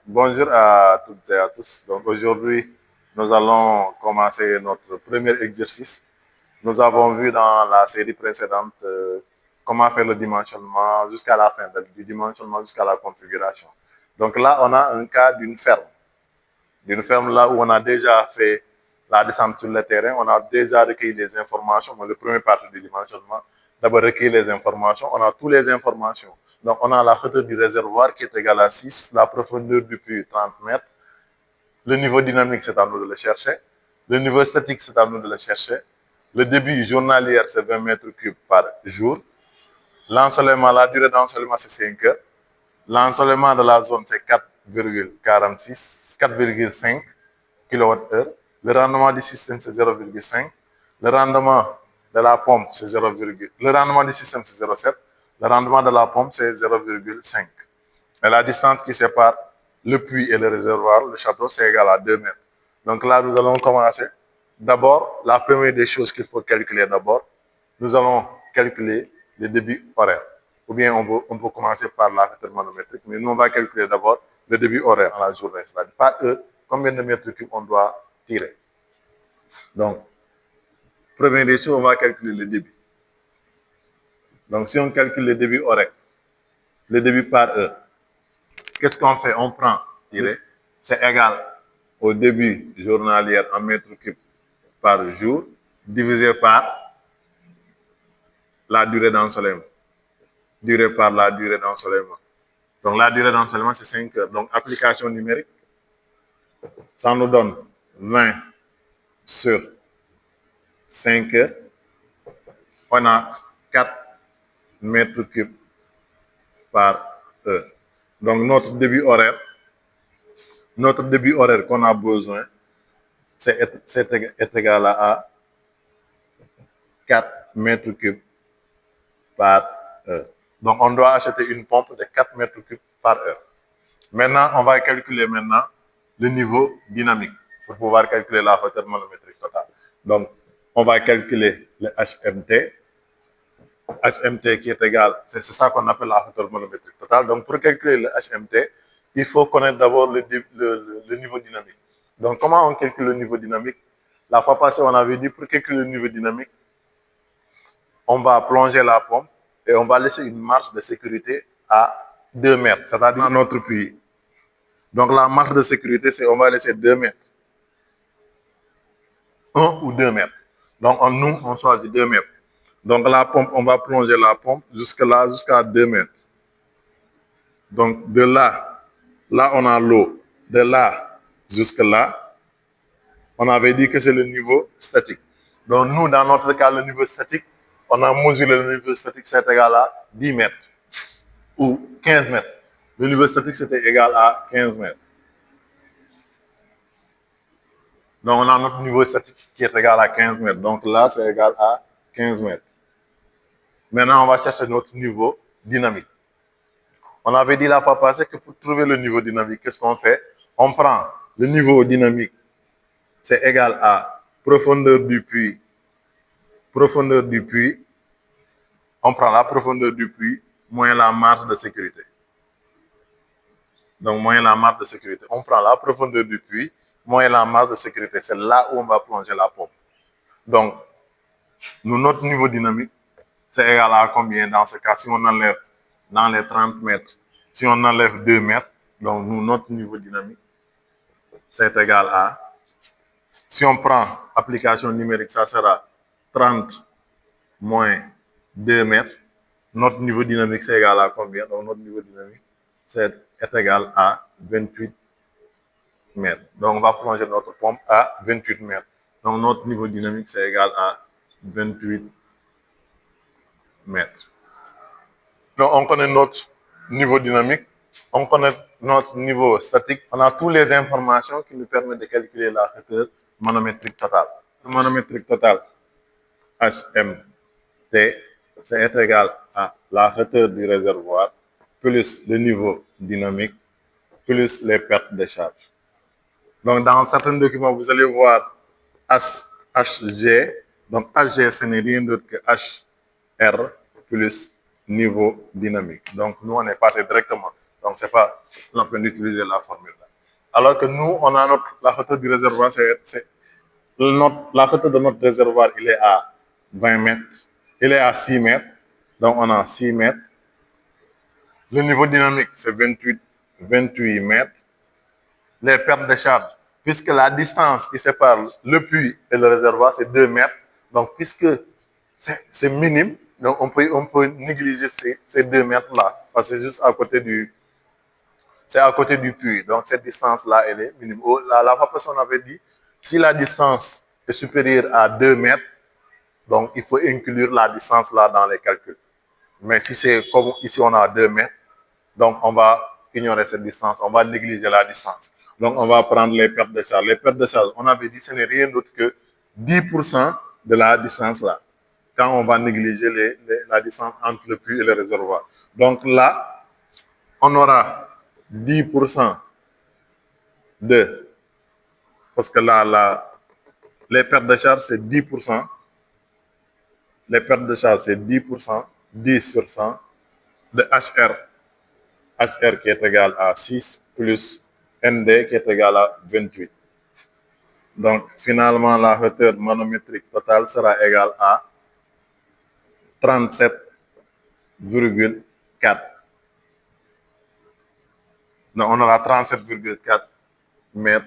Bonjour à toutes et à tous. Donc aujourd'hui, nous allons commencer notre premier exercice. Nous avons vu dans la série précédente comment faire le dimensionnement jusqu'à la fin, du dimensionnement jusqu'à la configuration. Donc là, on a un cas d'une ferme là où on a déjà fait la descente sur le terrain, on a déjà recueilli les informations. Le premier partie du dimensionnement, d'abord recueillir les informations. On a toutes les informations. Donc, on a la hauteur du réservoir qui est égale à 6, la profondeur du puits 30 mètres. Le niveau dynamique, c'est à nous de le chercher. Le niveau statique, c'est à nous de le chercher. Le débit journalier, c'est 20 mètres cubes par jour. L'ensoleillement, la durée d'ensoleillement, c'est 5 heures. L'ensoleillement de la zone, c'est 4,46, 4,5 kWh. Le rendement du système, c'est 0,5. Le rendement de la pompe, c'est 0, le rendement du système, c'est 0,7. Le rendement de la pompe, c'est 0,5. Et la distance qui sépare le puits et le réservoir, le château, c'est égal à 2 mètres. Donc là, nous allons commencer. D'abord, la première des choses qu'il faut calculer d'abord, nous allons calculer le débit horaire. Ou bien on peut commencer par la hauteur manométrique, mais nous, on va calculer d'abord le débit horaire en la journée. C'est-à-dire par heure, combien de mètres cubes on doit tirer. Donc, première des choses, on va calculer le débit. Donc, si on calcule le débit horaire, le débit par heure, qu'est-ce qu'on fait? On prend, c'est égal au débit journalier en mètres cubes par jour, divisé par la durée d'ensoleillement. Durée par la durée d'ensoleillement. Donc, la durée d'ensoleillement, c'est 5 heures. Donc, application numérique, ça nous donne 20 sur 5 heures. On a 4 mètres cubes par heure. Donc, notre débit horaire qu'on a besoin, est égal à 4 mètres cubes par heure. Donc, on doit acheter une pompe de 4 mètres cubes par heure. Maintenant, on va calculer le niveau dynamique pour pouvoir calculer la hauteur manométrique totale. Donc, on va calculer le HMT. HMT qui est égal, c'est ça qu'on appelle la hauteur manométrique totale. Donc, pour calculer le HMT, il faut connaître d'abord le niveau dynamique. Donc, comment on calcule le niveau dynamique? La fois passée, on avait dit pour calculer le niveau dynamique, on va plonger la pompe et on va laisser une marge de sécurité à 2 mètres, c'est-à-dire dans notre puits. Donc, la marge de sécurité, c'est on va laisser 2 mètres. 1 ou 2 mètres. Donc, nous, on choisit 2 mètres. Donc, la pompe, on va plonger la pompe jusqu'à 2 mètres. Donc, de là, on a l'eau. De là jusque là, on avait dit que c'est le niveau statique. Donc, nous, dans notre cas, le niveau statique, on a mesuré le niveau statique, c'est égal à 10 mètres ou 15 mètres. Le niveau statique, c'était égal à 15 mètres. Donc, on a notre niveau statique qui est égal à 15 mètres. Donc, là, c'est égal à 15 mètres. Maintenant, on va chercher notre niveau dynamique. On avait dit la fois passée que pour trouver le niveau dynamique, qu'est-ce qu'on fait? On prend le niveau dynamique, c'est égal à profondeur du puits. Profondeur du puits, on prend la profondeur du puits moins la marge de sécurité. Donc, moins la marge de sécurité. On prend la profondeur du puits moins la marge de sécurité. C'est là où on va plonger la pompe. Donc, notre niveau dynamique, c'est égal à combien dans ce cas? Si on enlève dans les 30 mètres, si on enlève 2 mètres, donc notre niveau dynamique, c'est égal à, si on prend application numérique, ça sera 30 moins 2 mètres. Notre niveau dynamique, c'est égal à combien? Donc, notre niveau dynamique, est égal à 28 mètres. Donc, on va plonger notre pompe à 28 mètres. Donc, notre niveau dynamique, c'est égal à 28 mètres. Donc, on connaît notre niveau dynamique, on connaît notre niveau statique. On a toutes les informations qui nous permettent de calculer la hauteur manométrique totale. Le manométrique total, HMT, c'est égal à la hauteur du réservoir plus le niveau dynamique plus les pertes de charge. Donc, dans certains documents, vous allez voir HG. Donc, HG, ce n'est rien d'autre que HR plus niveau dynamique. Donc, nous, on est passé directement. Donc, c'est pas la peine d'utiliser la formule là. Alors que nous, on a la hauteur du réservoir, la hauteur de notre réservoir, il est à 20 mètres. Il est à 6 mètres. Donc, on a 6 mètres. Le niveau dynamique, c'est 28 mètres. Les pertes de charge, puisque la distance qui sépare le puits et le réservoir, c'est 2 mètres. Donc, puisque c'est minime, donc on peut négliger ces 2 mètres-là, parce que c'est juste à côté du puits. Donc, cette distance-là, elle est minime. La fois passée, on avait dit, si la distance est supérieure à 2 mètres, donc il faut inclure la distance là dans les calculs. Mais si c'est comme ici, on a 2 mètres, donc on va ignorer cette distance, on va négliger la distance. Donc, on va prendre les pertes de charge. Les pertes de charge, on avait dit, ce n'est rien d'autre que 10% de la distance là, quand on va négliger la distance entre le puits et le réservoir. Donc là, on aura 10% de, parce que là, les pertes de charge, c'est 10%. Les pertes de charge, c'est 10%, 10 sur 100 de HR qui est égal à 6 plus ND qui est égal à 28. Donc, finalement, la hauteur manométrique totale sera égale à 37,4. Donc, on aura 37,4 mètres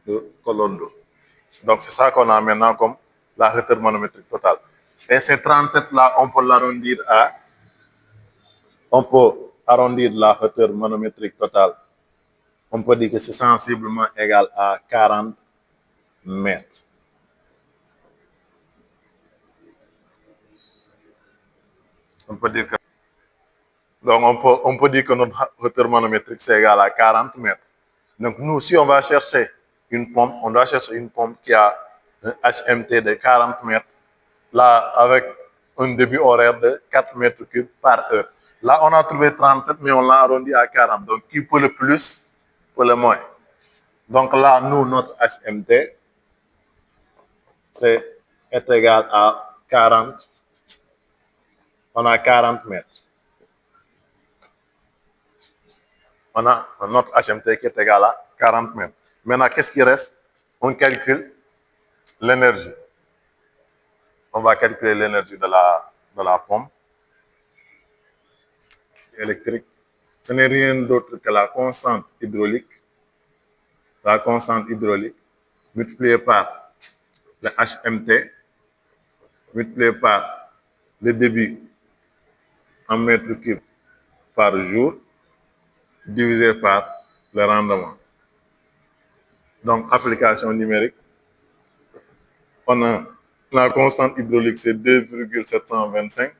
de colonne d'eau. Donc, c'est ça qu'on a maintenant comme la hauteur manométrique totale. Et ces 37-là, on peut arrondir la hauteur manométrique totale. On peut dire que c'est sensiblement égal à 40 mètres. On peut dire que, donc, on peut dire que notre hauteur manométrique, c'est égal à 40 mètres. Donc, nous, si on va chercher une pompe, on doit chercher une pompe qui a un HMT de 40 mètres, là, avec un débit horaire de 4 mètres cubes par heure. Là, on a trouvé 37, mais on l'a arrondi à 40. Donc, qui peut le plus, peut le moins. Donc là, nous, notre HMT, est égal à 40. On a 40 mètres. On a notre HMT qui est égal à 40 mètres. Maintenant, qu'est-ce qui reste? On calcule l'énergie. On va calculer l'énergie de la pompe électrique. Ce n'est rien d'autre que la constante hydraulique. La constante hydraulique multipliée par le HMT, multiplié par le débit en mètres cubes par jour, divisé par le rendement. Donc, application numérique, on a la constante hydraulique, c'est 2,725.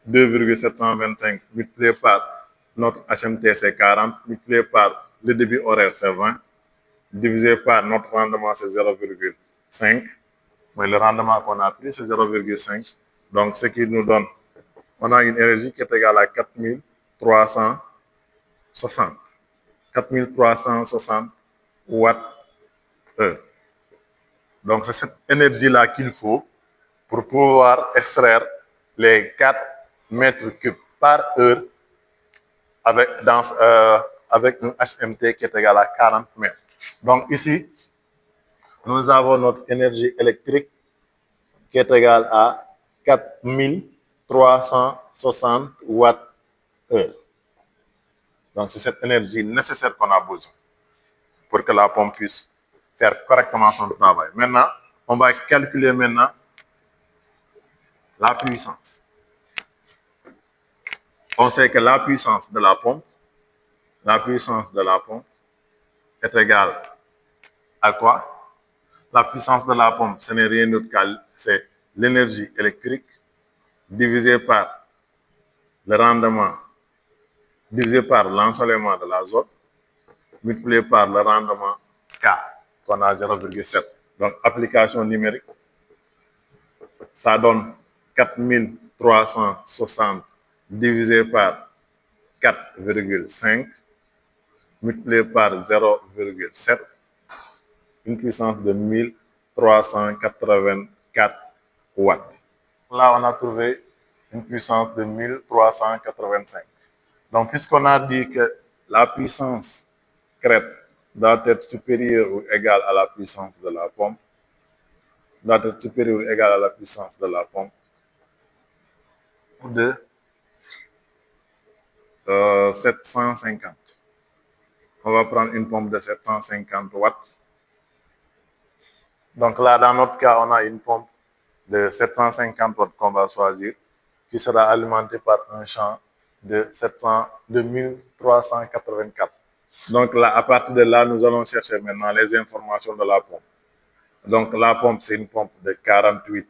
2,725 multiplié par notre HMT, c'est 40, multiplié par le débit horaire, c'est 20, divisé par notre rendement, c'est 0,5. Mais le rendement qu'on a pris, c'est 0,5. Donc, ce qui nous donne, on a une énergie qui est égale à 4360. 4360 watts-heure. Donc, c'est cette énergie-là qu'il faut pour pouvoir extraire les 4 mètres cubes par heure avec un HMT qui est égal à 40 mètres. Donc, ici, nous avons notre énergie électrique qui est égale à 4360 watts-heure. Donc, c'est cette énergie nécessaire qu'on a besoin pour que la pompe puisse faire correctement son travail. Maintenant, on va calculer maintenant la puissance. On sait que la puissance de la pompe est égale à quoi? La puissance de la pompe, ce n'est rien d'autre que c'est l'énergie électrique divisée par le rendement, divisé par l'ensoleillement de l'azote, multiplié par le rendement K, qu'on a 0,7. Donc, application numérique, ça donne 4360 divisé par 4,5 multiplié par 0,7, une puissance de 1384 watts. Là, on a trouvé une puissance de 1385. Donc, puisqu'on a dit que la puissance crête doit être supérieure ou égale à la puissance de la pompe, doit être supérieure ou égale à la puissance de la pompe, de 750. On va prendre une pompe de 750 watts. Donc là, dans notre cas, on a une pompe de 750 watts qu'on va choisir, qui sera alimentée par un champ de 1384. Donc là, à partir de là, nous allons chercher maintenant les informations de la pompe. Donc la pompe, c'est une pompe de 48,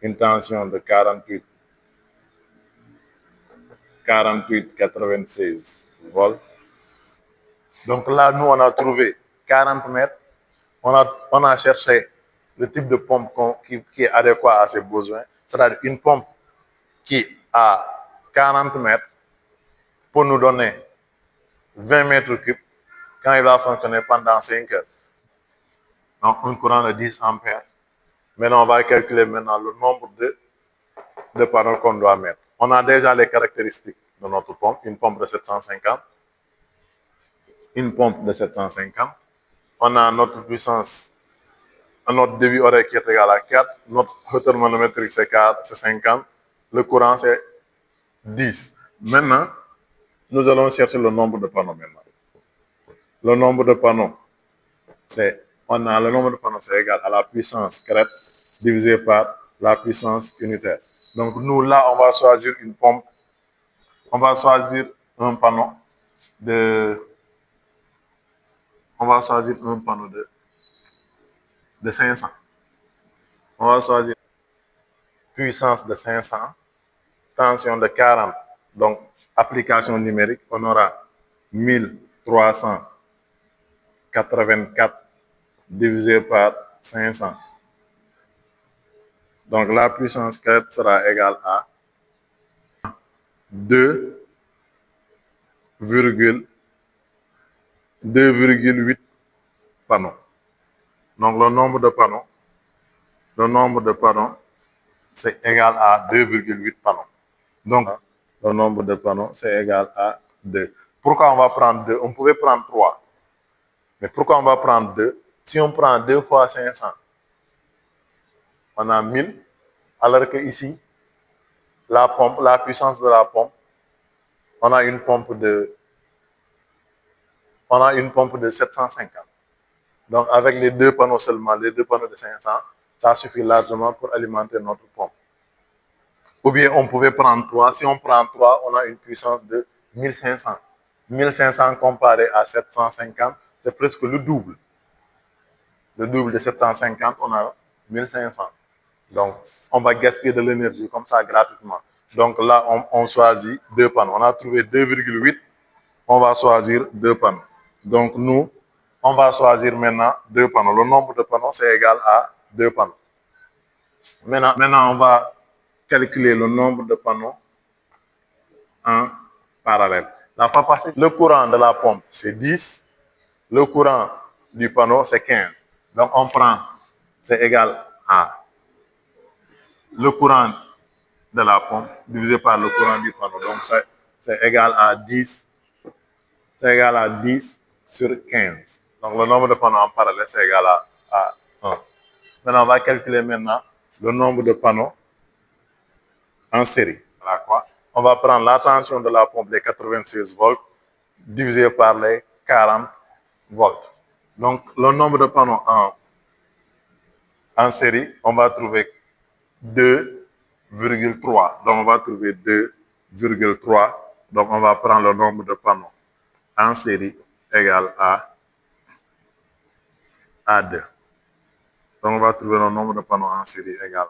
une tension de 48,96 volts. Donc là, nous, on a trouvé 40 mètres. On a cherché le type de pompe qui est adéquat à ses besoins. C'est-à-dire une pompe qui a 40 mètres pour nous donner 20 mètres cubes quand il va fonctionner pendant 5 heures. Donc, un courant de 10 ampères. Maintenant, on va calculer maintenant le nombre de panneaux qu'on doit mettre. On a déjà les caractéristiques de notre pompe. Une pompe de 750. Une pompe de 750. On a notre puissance, notre débit horaire qui est égal à 4. Notre hauteur manométrique, c'est 50. Le courant, c'est 10. Maintenant, nous allons chercher le nombre de panneaux maintenant. Le nombre de panneaux, le nombre de panneaux, c'est égal à la puissance crête divisé par la puissance unitaire. Donc, nous, là, on va choisir une pompe. On va choisir un panneau de 500. On va choisir puissance de 500, tension de 40. Donc, application numérique, on aura 1384 divisé par 500. Donc, la puissance crête sera égale à 2,8 panneaux. Donc, le nombre de panneaux, c'est égal à 2,8 panneaux. Donc, le nombre de panneaux, c'est égal à 2. Pourquoi on va prendre 2? On pouvait prendre 3. Mais pourquoi on va prendre 2? Si on prend 2 fois 500, on a 1000. Alors que ici, la puissance de la pompe, on a une pompe de 750. Donc, avec les 2 panneaux seulement, les 2 panneaux de 500, ça suffit largement pour alimenter notre pompe. Ou bien, on pouvait prendre 3. Si on prend 3, on a une puissance de 1500. 1500 comparé à 750, c'est presque le double. Le double de 750, on a 1500. Donc, on va gaspiller de l'énergie comme ça gratuitement. Donc là, on choisit 2 panneaux. On a trouvé 2,8. On va choisir 2 panneaux. Donc, nous, on va choisir maintenant 2 panneaux. Le nombre de panneaux, c'est égal à 2 panneaux. Maintenant, on va calculer le nombre de panneaux en parallèle. La fois passée, le courant de la pompe, c'est 10. Le courant du panneau, c'est 15. Donc, on prend, c'est égal à le courant de la pompe divisé par le courant du panneau. Donc, c'est égal à 10. C'est égal à 10 sur 15. Donc, le nombre de panneaux en parallèle, c'est égal à 1. Maintenant, on va calculer maintenant le nombre de panneaux en série. Voilà quoi. On va prendre la tension de la pompe des 96 volts divisé par les 40 volts. Donc, le nombre de panneaux en série, on va trouver 2,3. Donc, on va trouver 2,3. Donc, on va prendre le nombre de panneaux en série égal à 2. Donc, on va trouver le nombre de panneaux en série égal